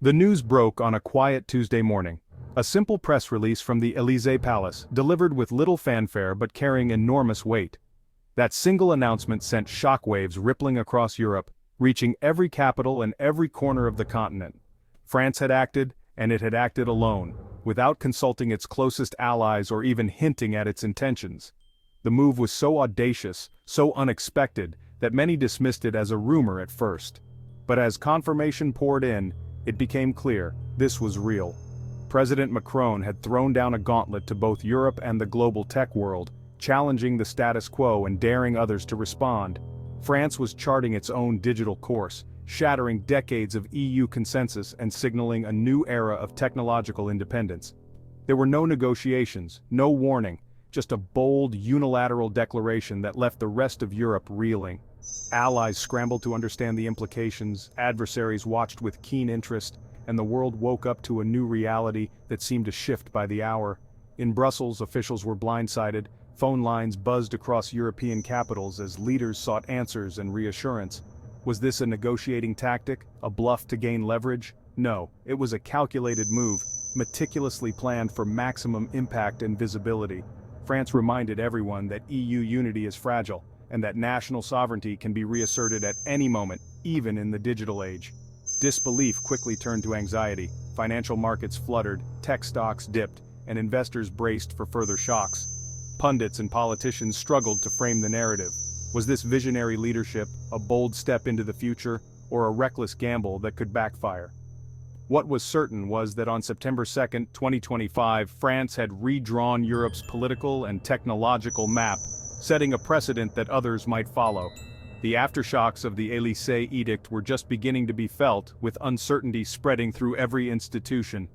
The news broke on a quiet Tuesday morning. A simple press release from the Élysée Palace, delivered with little fanfare but carrying enormous weight. That single announcement sent shockwaves rippling across Europe, reaching every capital and every corner of the continent. France had acted, and it had acted alone, without consulting its closest allies or even hinting at its intentions. The move was so audacious, so unexpected, that many dismissed it as a rumor at first. But as confirmation poured in, it became clear, this was real. President Macron had thrown down a gauntlet to both Europe and the global tech world, challenging the status quo and daring others to respond. France was charting its own digital course, shattering decades of EU consensus and signaling a new era of technological independence. There were no negotiations, no warning, just a bold, unilateral declaration that left the rest of Europe reeling. Allies scrambled to understand the implications, adversaries watched with keen interest, and the world woke up to a new reality that seemed to shift by the hour. In Brussels, officials were blindsided, phone lines buzzed across European capitals as leaders sought answers and reassurance. Was this a negotiating tactic, a bluff to gain leverage? No, it was a calculated move, meticulously planned for maximum impact and visibility. France reminded everyone that EU unity is fragile, and that national sovereignty can be reasserted at any moment, even in the digital age. Disbelief quickly turned to anxiety, financial markets fluttered, tech stocks dipped, and investors braced for further shocks. Pundits and politicians struggled to frame the narrative. Was this visionary leadership a bold step into the future, or a reckless gamble that could backfire? What was certain was that on September 2, 2025, France had redrawn Europe's political and technological map, setting a precedent that others might follow. The aftershocks of the Élysée Edict were just beginning to be felt, with uncertainty spreading through every institution.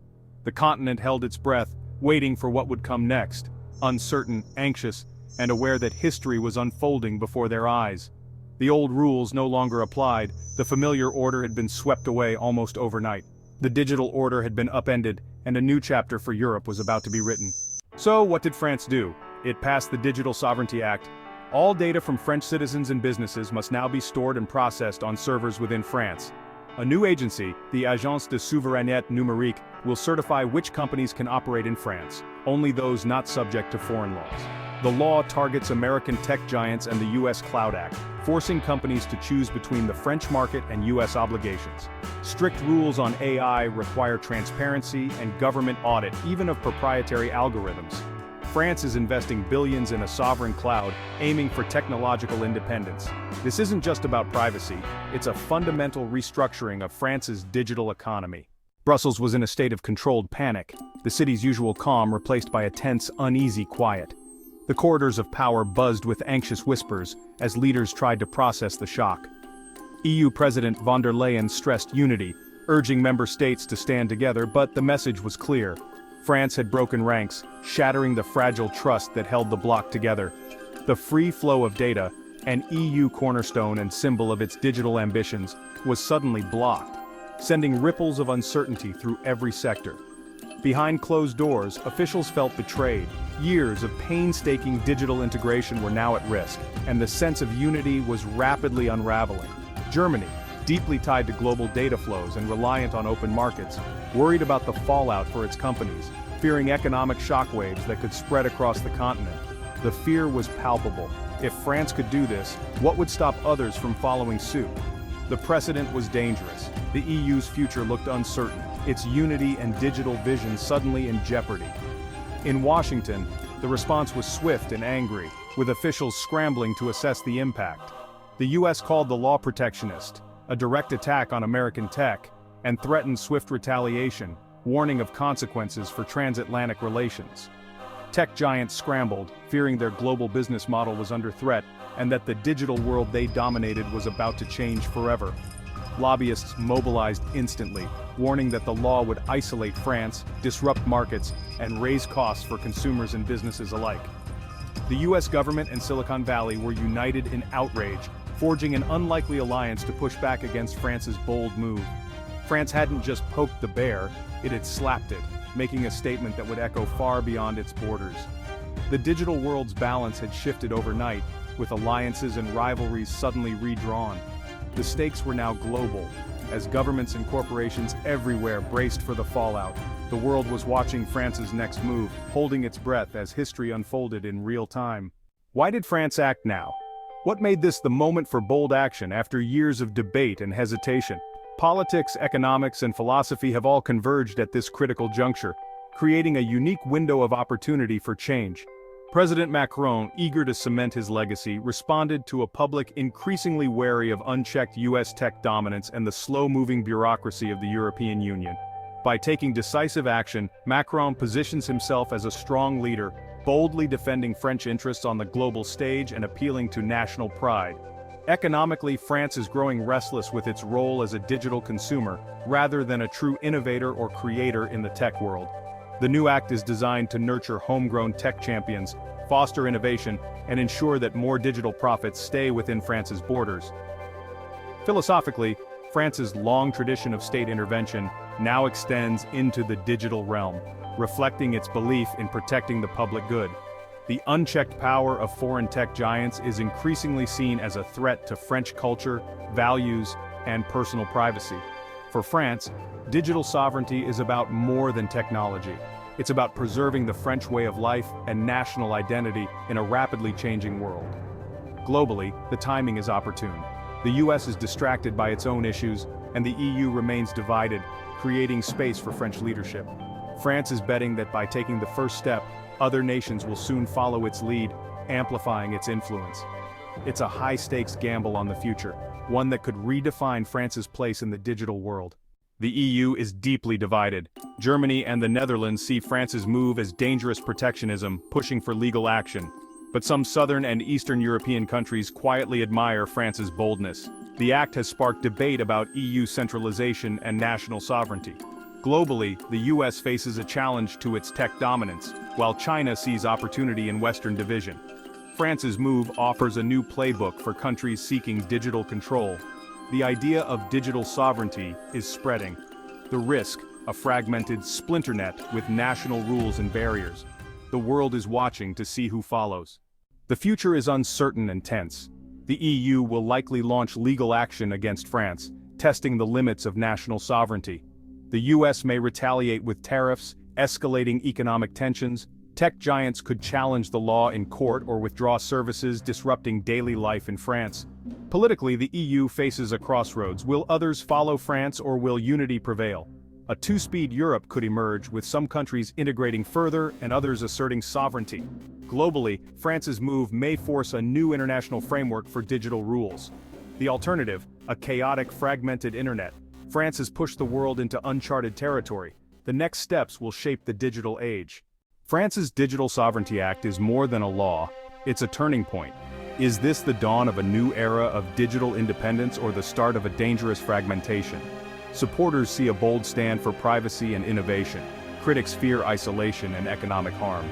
The continent held its breath, waiting for what would come next, uncertain, anxious, and aware that history was unfolding before their eyes. The old rules no longer applied, the familiar order had been swept away almost overnight. The digital order had been upended, and a new chapter for Europe was about to be written. So what did France do? It passed the Digital Sovereignty Act. All data from French citizens and businesses must now be stored and processed on servers within France. A new agency, the Agence de Souveraineté Numérique, will certify which companies can operate in France, only those not subject to foreign laws. The law targets American tech giants and the U.S. Cloud Act, forcing companies to choose between the French market and U.S. obligations. Strict rules on AI require transparency and government audit, even of proprietary algorithms. France is investing billions in a sovereign cloud, aiming for technological independence. This isn't just about privacy, it's a fundamental restructuring of France's digital economy. Brussels was in a state of controlled panic, the city's usual calm replaced by a tense, uneasy quiet. The corridors of power buzzed with anxious whispers as leaders tried to process the shock. EU President von der Leyen stressed unity, urging member states to stand together, but the message was clear. France had broken ranks, shattering the fragile trust that held the bloc together. The free flow of data, an EU cornerstone and symbol of its digital ambitions, was suddenly blocked, sending ripples of uncertainty through every sector. Behind closed doors, officials felt betrayed. Years of painstaking digital integration were now at risk, and the sense of unity was rapidly unraveling. Germany, deeply tied to global data flows and reliant on open markets, worried about the fallout for its companies, fearing economic shockwaves that could spread across the continent. The fear was palpable. If France could do this, what would stop others from following suit? The precedent was dangerous. The EU's future looked uncertain, its unity and digital vision suddenly in jeopardy. In Washington, the response was swift and angry, with officials scrambling to assess the impact. The US called the law protectionist, a direct attack on American tech, and threatened swift retaliation, warning of consequences for transatlantic relations. Tech giants scrambled, fearing their global business model was under threat, and that the digital world they dominated was about to change forever. Lobbyists mobilized instantly, warning that the law would isolate France, disrupt markets, and raise costs for consumers and businesses alike. The US government and Silicon Valley were united in outrage, forging an unlikely alliance to push back against France's bold move. France hadn't just poked the bear, it had slapped it, making a statement that would echo far beyond its borders. The digital world's balance had shifted overnight, with alliances and rivalries suddenly redrawn. The stakes were now global. as governments and corporations everywhere braced for the fallout. The world was watching France's next move, holding its breath as history unfolded in real time. Why did France act now? What made this the moment for bold action after years of debate and hesitation? Politics, economics, and philosophy have all converged at this critical juncture, creating a unique window of opportunity for change. President Macron, eager to cement his legacy, responded to a public increasingly wary of unchecked US tech dominance and the slow-moving bureaucracy of the European Union. By taking decisive action, Macron positions himself as a strong leader, boldly defending French interests on the global stage and appealing to national pride. Economically, France is growing restless with its role as a digital consumer, rather than a true innovator or creator in the tech world. The new act is designed to nurture homegrown tech champions, foster innovation, and ensure that more digital profits stay within France's borders. Philosophically, France's long tradition of state intervention now extends into the digital realm, reflecting its belief in protecting the public good. The unchecked power of foreign tech giants is increasingly seen as a threat to French culture, values, and personal privacy. For France, digital sovereignty is about more than technology. It's about preserving the French way of life and national identity in a rapidly changing world. Globally, the timing is opportune. The US is distracted by its own issues, and the EU remains divided, creating space for French leadership. France is betting that by taking the first step, other nations will soon follow its lead, amplifying its influence. It's a high-stakes gamble on the future, one that could redefine France's place in the digital world. The EU is deeply divided. Germany and the Netherlands see France's move as dangerous protectionism, pushing for legal action. But some southern and eastern European countries quietly admire France's boldness. The act has sparked debate about EU centralization and national sovereignty. Globally, the US faces a challenge to its tech dominance, while China sees opportunity in Western division. France's move offers a new playbook for countries seeking digital control. The idea of digital sovereignty is spreading. The risk, a fragmented splinter net with national rules and barriers. The world is watching to see who follows. The future is uncertain and tense. The EU will likely launch legal action against France, testing the limits of national sovereignty. The US may retaliate with tariffs, escalating economic tensions. Tech giants could challenge the law in court or withdraw services, disrupting daily life in France. Politically, the EU faces a crossroads. Will others follow France, or will unity prevail? A two-speed Europe could emerge, with some countries integrating further and others asserting sovereignty. Globally, France's move may force a new international framework for digital rules. The alternative, a chaotic, fragmented internet. France has pushed the world into uncharted territory. The next steps will shape the digital age. France's Digital Sovereignty Act is more than a law, it's a turning point. Is this the dawn of a new era of digital independence or the start of a dangerous fragmentation? Supporters see a bold stand for privacy and innovation. Critics fear isolation and economic harm.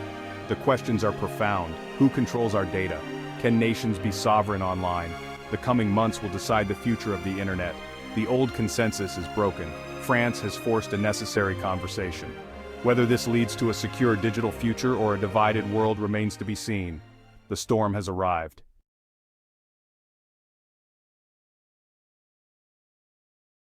The questions are profound. Who controls our data? Can nations be sovereign online? The coming months will decide the future of the internet. The old consensus is broken. France has forced a necessary conversation. Whether this leads to a secure digital future or a divided world remains to be seen. The storm has arrived.